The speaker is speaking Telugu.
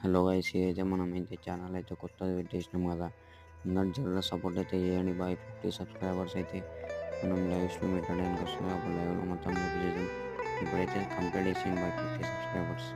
హలో గైస్, ఇదైతే మనమైతే ఛానల్ అయితే కొత్తది పెట్టేసినాం కదా. అందరు జల్ద సపోర్ట్ అయితే చేయండి బాయ్. 50 సబ్స్క్రైబర్స్ అయితే మనం లైవ్స్లో పెట్టడానికి వస్తుంది. ఒక లైవ్లో మొత్తం చూపించేద్దాం. ఇప్పుడైతే కంప్లీట్ చేసేయండి బాయ్ 50 సబ్స్క్రైబర్స్.